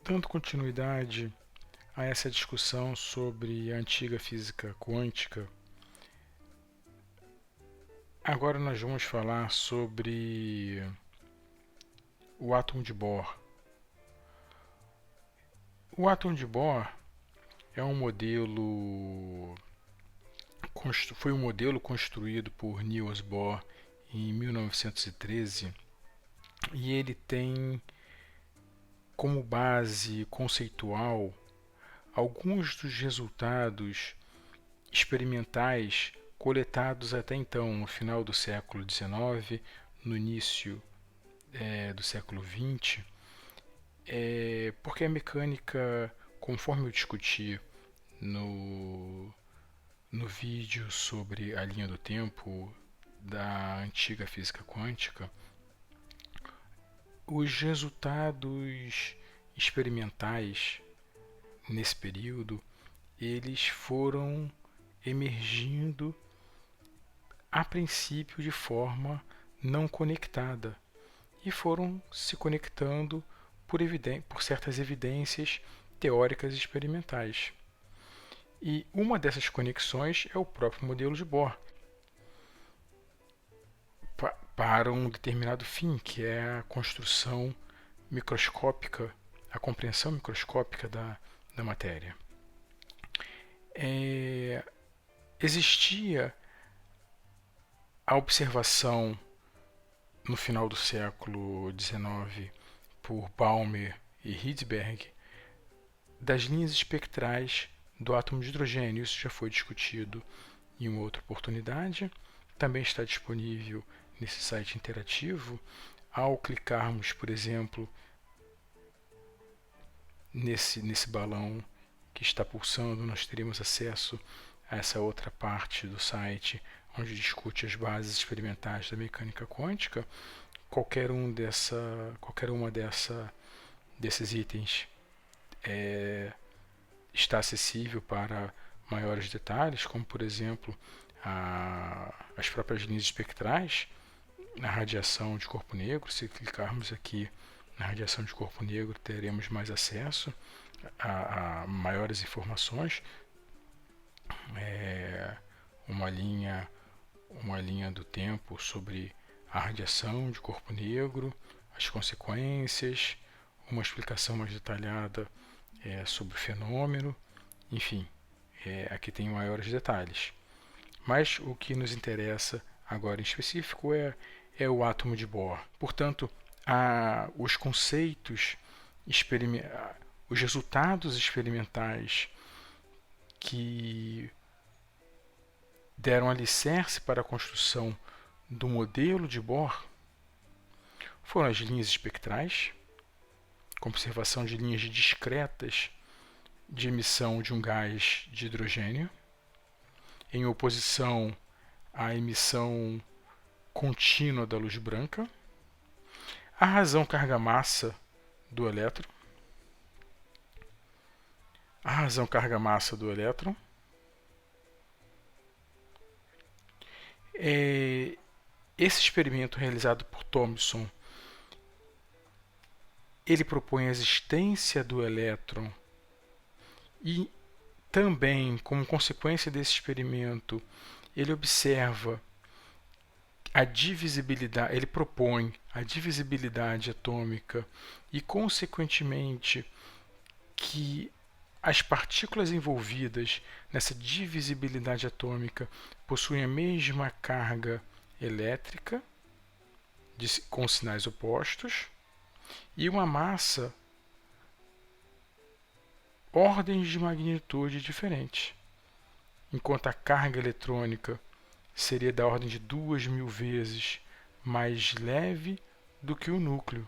Dando continuidade a essa discussão sobre a antiga física quântica, agora nós vamos falar sobre o átomo de Bohr. O átomo de Bohr é um modelo foi um modelo construído por Niels Bohr em 1913 e ele tem como base conceitual alguns dos resultados experimentais coletados até então, no final do século XIX, no início do século XX, porque a mecânica, conforme eu discuti no vídeo sobre a linha do tempo da antiga física quântica, os resultados experimentais nesse período eles foram emergindo a princípio de forma não conectada e foram se conectando por certas evidências teóricas e experimentais. E uma dessas conexões é o próprio modelo de Bohr para um determinado fim, que é a construção microscópica, a compreensão microscópica da matéria. Existia a observação no final do século XIX por Balmer e Rydberg das linhas espectrais do átomo de hidrogênio. Isso já foi discutido em uma outra oportunidade. Também está disponível nesse site interativo. Ao clicarmos, por exemplo, nesse balão que está pulsando, nós teremos acesso a essa outra parte do site onde discute as bases experimentais da mecânica quântica. Qualquer uma desses itens está acessível para maiores detalhes, como por exemplo as próprias linhas espectrais na radiação de corpo negro. Se clicarmos aqui na radiação de corpo negro, teremos mais acesso a maiores informações. Uma linha do tempo sobre a radiação de corpo negro, as consequências, uma explicação mais detalhada sobre o fenômeno, enfim, aqui tem maiores detalhes. Mas o que nos interessa agora em específico é o átomo de Bohr. Portanto, os conceitos, os resultados experimentais que deram alicerce para a construção do modelo de Bohr foram as linhas espectrais, com observação de linhas discretas de emissão de um gás de hidrogênio, em oposição à emissão contínua da luz branca, a razão carga-massa do elétron, esse experimento realizado por Thomson, ele propõe a existência do elétron e também, como consequência desse experimento, ele observa a divisibilidade, ele propõe a divisibilidade atômica e, consequentemente, que as partículas envolvidas nessa divisibilidade atômica possuem a mesma carga elétrica, com sinais opostos, e uma massa ordens de magnitude diferentes, enquanto a carga eletrônica seria da ordem de 2.000 vezes mais leve do que o núcleo.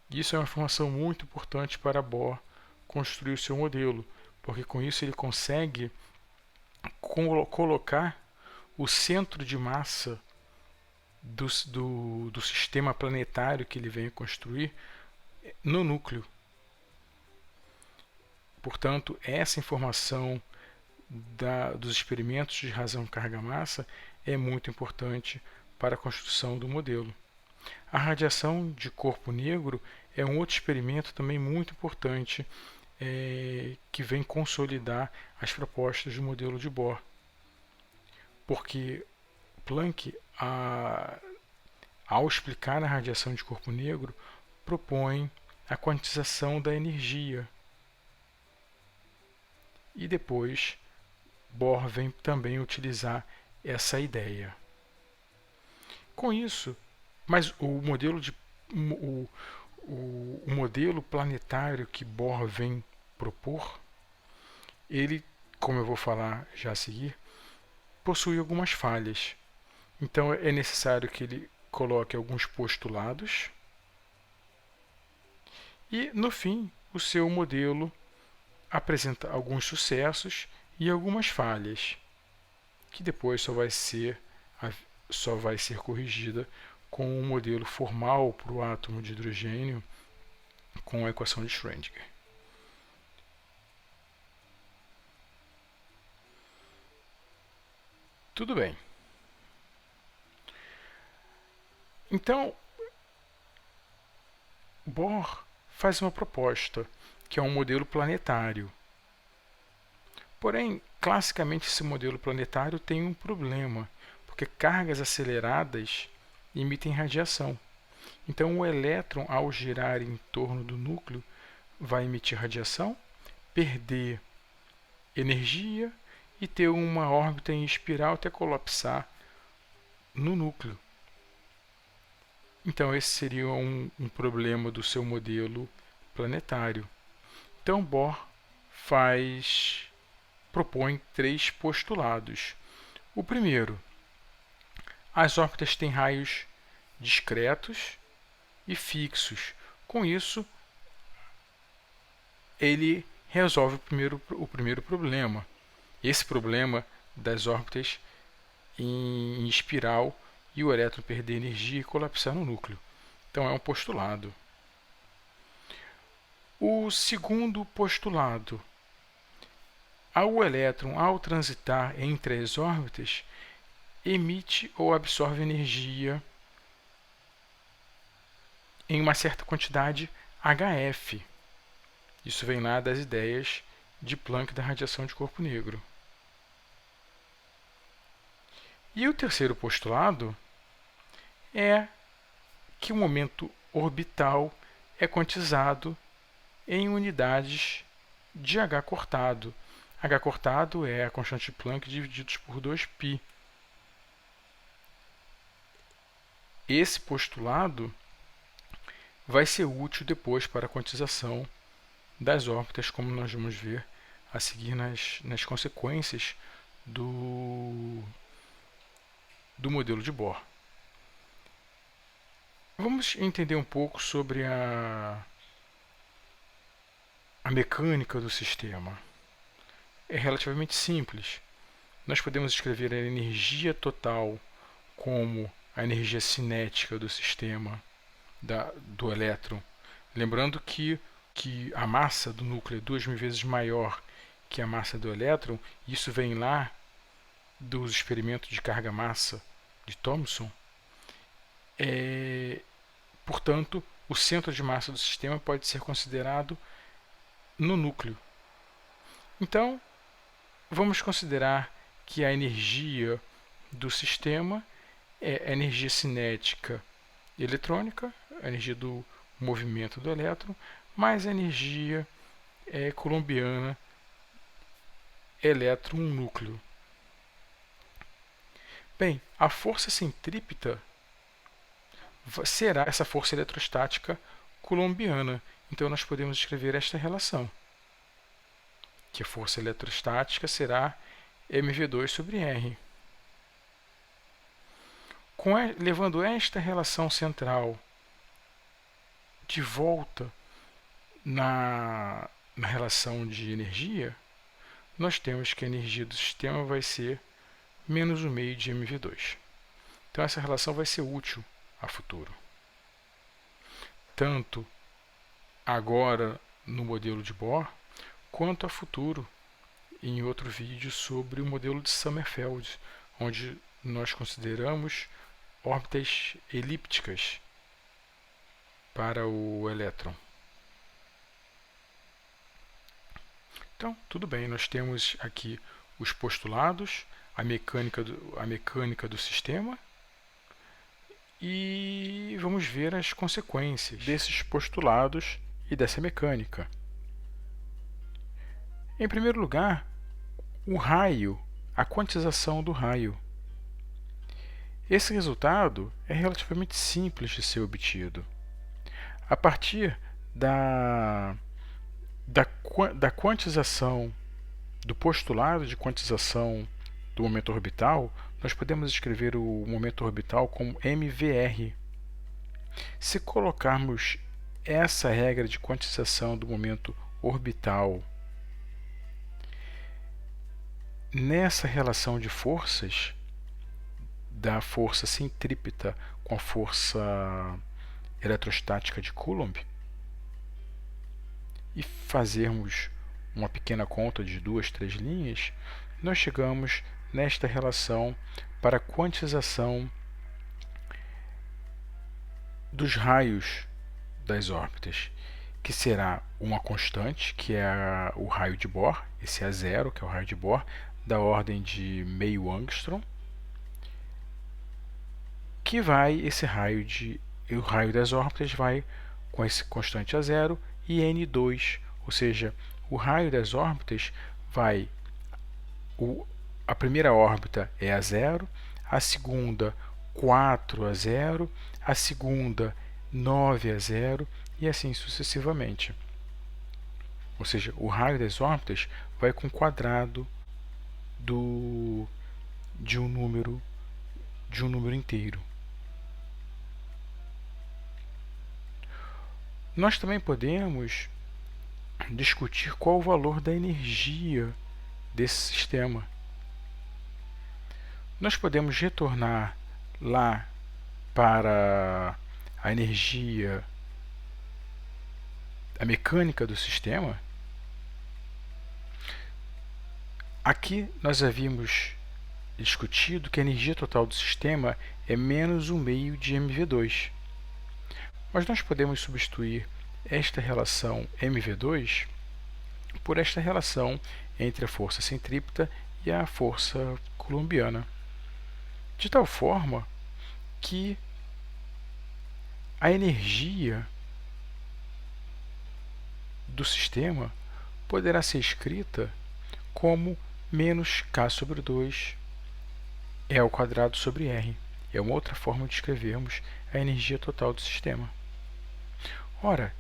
Isso é uma informação muito importante para Bohr construir o seu modelo, porque com isso ele consegue colocar o centro de massa do sistema planetário que ele vem construir no núcleo. Portanto, essa informação dos experimentos de razão carga-massa é muito importante para a construção do modelo. A radiação de corpo negro é um outro experimento também muito importante que vem consolidar as propostas do modelo de Bohr. Porque Planck, ao explicar a radiação de corpo negro, propõe a quantização da energia. E depois, Bohr vem também utilizar essa ideia. Com isso, mas o modelo planetário que Bohr vem propor, ele, como eu vou falar já a seguir, possui algumas falhas. Então é necessário que ele coloque alguns postulados e, no fim, o seu modelo apresenta alguns sucessos e algumas falhas, que depois só vai ser corrigida com um modelo formal para o átomo de hidrogênio com a equação de Schrödinger. Tudo bem. Então, Bohr faz uma proposta, que é um modelo planetário. Porém, classicamente esse modelo planetário tem um problema, porque cargas aceleradas emitem radiação. Então, o elétron, ao girar em torno do núcleo, vai emitir radiação, perder energia e ter uma órbita em espiral até colapsar no núcleo. Então, esse seria um problema do seu modelo planetário. Então, Bohr propõe 3 postulados. O primeiro, as órbitas têm raios discretos e fixos. Com isso, ele resolve o primeiro problema. Esse problema das órbitas em espiral e o elétron perder energia e colapsar no núcleo. Então é um postulado. O segundo postulado: o elétron, ao transitar entre as órbitas, emite ou absorve energia em uma certa quantidade HF. Isso vem lá das ideias de Planck da radiação de corpo negro. E o terceiro postulado é que o momento orbital é quantizado em unidades de H cortado. H cortado é a constante de Planck divididos por 2π. Esse postulado vai ser útil depois para a quantização das órbitas, como nós vamos ver a seguir nas consequências do modelo de Bohr. Vamos entender um pouco sobre a mecânica do sistema. É relativamente simples. Nós podemos escrever a energia total como a energia cinética do sistema do elétron. Lembrando que a massa do núcleo é 2.000 vezes maior que a massa do elétron. Isso vem lá dos experimentos de carga-massa de Thomson. Portanto, o centro de massa do sistema pode ser considerado no núcleo. Então, vamos considerar que a energia do sistema é a energia cinética eletrônica, a energia do movimento do elétron, mais a energia coulombiana elétron-núcleo. Bem, a força centrípeta será essa força eletrostática coulombiana. Então, nós podemos escrever esta relação, que a força eletrostática será mv2 sobre r. Levando esta relação central de volta na relação de energia, nós temos que a energia do sistema vai ser menos 1/2 de mv2. Então, essa relação vai ser útil a futuro. Tanto agora no modelo de Bohr, quanto a futuro em outro vídeo sobre o modelo de Sommerfeld, onde nós consideramos órbitas elípticas. para o elétron. Então, tudo bem, nós temos aqui os postulados, a mecânica do sistema, e vamos ver as consequências desses postulados e dessa mecânica. Em primeiro lugar, o raio, a quantização do raio. Esse resultado é relativamente simples de ser obtido. A partir da quantização, do postulado de quantização do momento orbital, nós podemos escrever o momento orbital como mvr. Se colocarmos essa regra de quantização do momento orbital nessa relação de forças, da força centrípeta com a força eletrostática de Coulomb, e fazermos uma pequena conta de 2, 3 linhas, nós chegamos nesta relação para a quantização dos raios das órbitas, que será uma constante, que é o raio de Bohr, esse A0, que é o raio de Bohr, da ordem de meio angstrom, que vai, o raio das órbitas vai com esse constante A0 e N2, ou seja, o raio das órbitas vai, a primeira órbita é A0, a segunda 4A0, a segunda 9A0 e assim sucessivamente. Ou seja, o raio das órbitas vai com o quadrado de um número inteiro. Nós também podemos discutir qual o valor da energia desse sistema. Nós podemos retornar lá para a energia, a mecânica do sistema. Aqui nós havíamos discutido que a energia total do sistema é menos 1/2 de mv2. Mas nós podemos substituir esta relação mv2 por esta relação entre a força centrípeta e a força coulombiana, de tal forma que a energia do sistema poderá ser escrita como menos k sobre 2 E ao quadrado sobre r. É uma outra forma de escrevermos a energia total do sistema. Ora,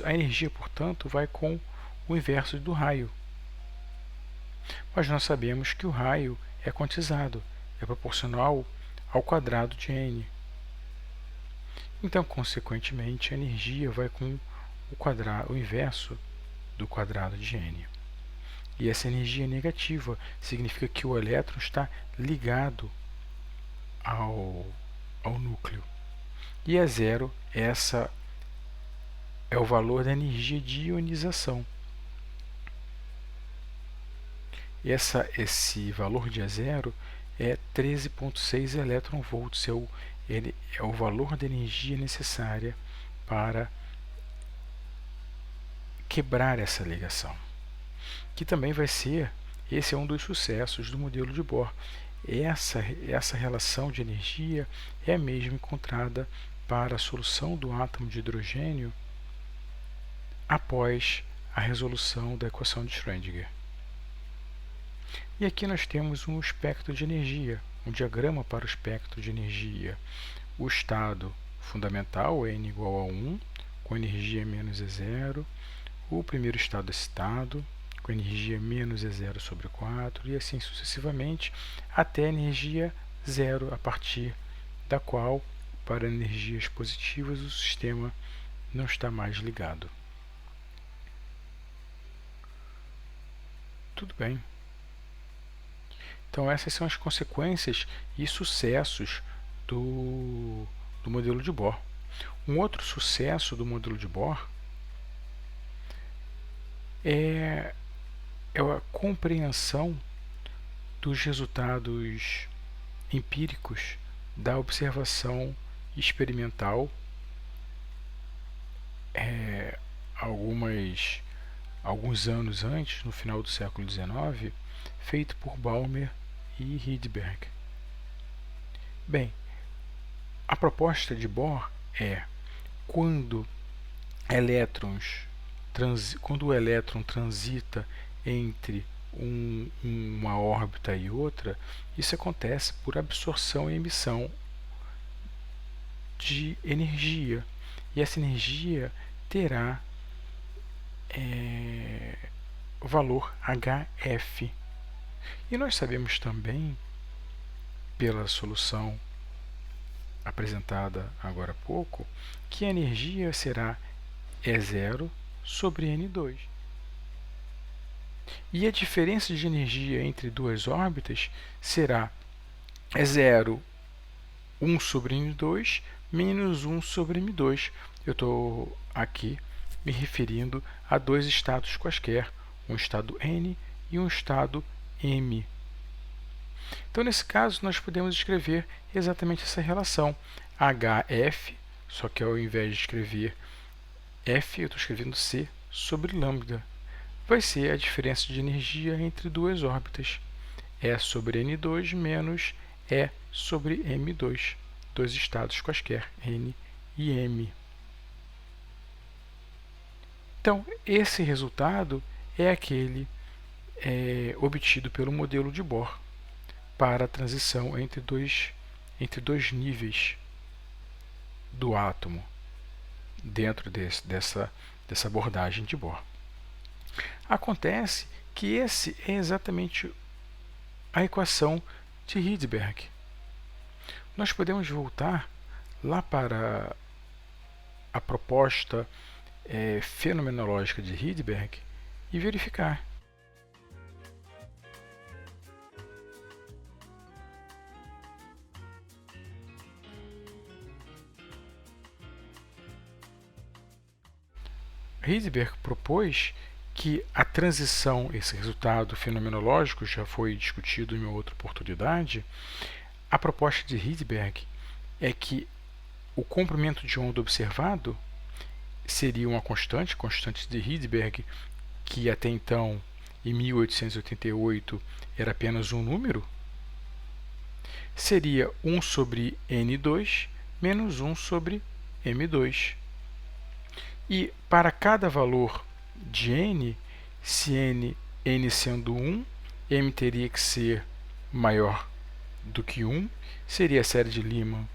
a energia, portanto, vai com o inverso do raio. Mas nós sabemos que o raio é quantizado, é proporcional ao quadrado de n. Então, consequentemente, a energia vai com o inverso do quadrado de n. E essa energia negativa significa que o elétron está ligado ao núcleo. E a zero, essa é o valor da energia de ionização. Esse valor de A0 é 13,6 elétron-volts, é o valor da energia necessária para quebrar essa ligação. Que também vai ser, esse é um dos sucessos do modelo de Bohr. Essa relação de energia é a mesma encontrada para a solução do átomo de hidrogênio após a resolução da equação de Schrödinger. E aqui nós temos um espectro de energia, um diagrama para o espectro de energia. O estado fundamental é n igual a 1, com energia menos E0. O primeiro estado excitado, com energia menos E0 sobre 4, e assim sucessivamente, até a energia zero, a partir da qual, para energias positivas, o sistema não está mais ligado. Tudo bem. Então essas são as consequências e sucessos do modelo de Bohr. Um outro sucesso do modelo de Bohr é a compreensão dos resultados empíricos da observação experimental alguns anos antes, no final do século XIX, feito por Balmer e Rydberg. Bem, a proposta de Bohr é quando quando o elétron transita entre uma órbita e outra, isso acontece por absorção e emissão de energia. E essa energia terá o valor HF. E nós sabemos também, pela solução apresentada agora há pouco, que a energia será E0 sobre N2. E a diferença de energia entre duas órbitas será E0, 1 sobre N2, menos 1 sobre M2. Eu estou aqui me referindo a dois estados quaisquer, um estado N e um estado M. Então, nesse caso, nós podemos escrever exatamente essa relação. HF, só que ao invés de escrever F, eu estou escrevendo C sobre lambda. Vai ser a diferença de energia entre duas órbitas. E sobre N2 menos E sobre M2. Dois estados quaisquer, N e M. Então, esse resultado é aquele obtido pelo modelo de Bohr para a transição entre dois níveis do átomo dentro dessa abordagem de Bohr. Acontece que esse é exatamente a equação de Rydberg. Nós podemos voltar lá para a proposta fenomenológica de Rydberg e verificar. Rydberg propôs que a transição, esse resultado fenomenológico já foi discutido em uma outra oportunidade. A proposta de Rydberg é que o comprimento de onda observado seria uma constante de Rydberg, que até então, em 1888, era apenas um número, seria 1 sobre N2 menos 1 sobre M2. E para cada valor de N, se N sendo 1, M teria que ser maior do que 1, seria a série de Lyman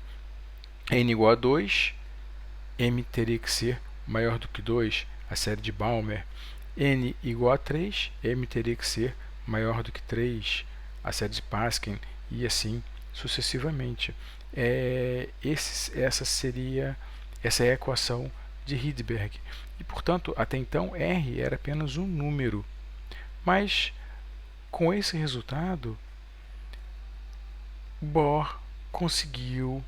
N igual a 2, M teria que ser maior do que 2, a série de Balmer N igual a 3, M teria que ser maior do que 3, a série de Paskin, e assim sucessivamente. Essa é a equação de Rydberg. E, portanto, até então, R era apenas um número. Mas, com esse resultado, Bohr conseguiu,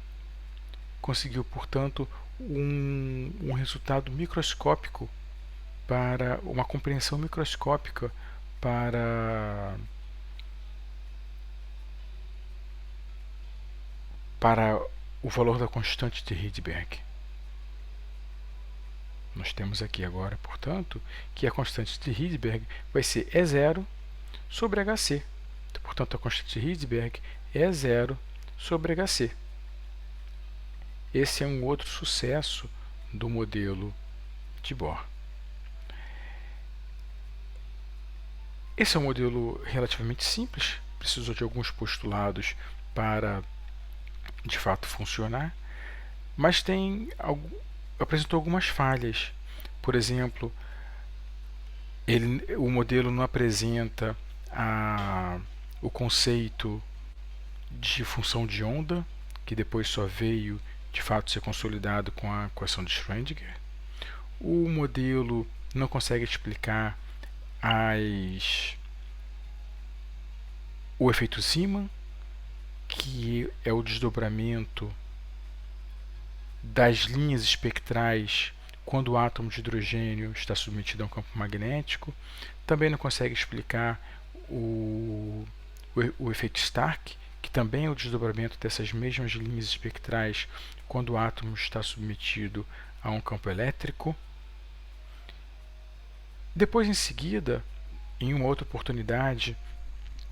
portanto, um resultado microscópico, para uma compreensão microscópica para o valor da constante de Rydberg. Nós temos aqui agora, portanto, que a constante de Rydberg vai ser E0 sobre HC. Portanto, a constante de Rydberg é E0 sobre HC. Esse é um outro sucesso do modelo de Bohr. Esse é um modelo relativamente simples, precisou de alguns postulados para de fato funcionar, mas apresentou algumas falhas. Por exemplo, o modelo não apresenta o conceito de função de onda, que depois só veio de fato ser consolidado com a equação de Schrödinger. O modelo não consegue explicar o efeito Zeeman, que é o desdobramento das linhas espectrais quando o átomo de hidrogênio está submetido a um campo magnético. Também não consegue explicar o efeito Stark, que também é o desdobramento dessas mesmas linhas espectrais quando o átomo está submetido a um campo elétrico. Depois, em seguida, em uma outra oportunidade,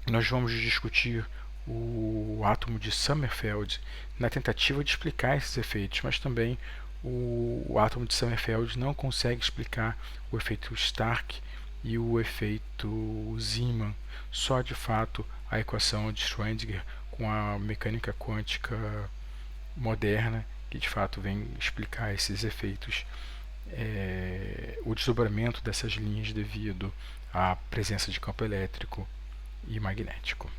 nós vamos discutir o átomo de Sommerfeld na tentativa de explicar esses efeitos, mas também o átomo de Sommerfeld não consegue explicar o efeito Stark e o efeito Zeeman, só de fato a equação de Schrödinger com a mecânica quântica moderna, que de fato vem explicar esses efeitos, o desdobramento dessas linhas devido à presença de campo elétrico e magnético.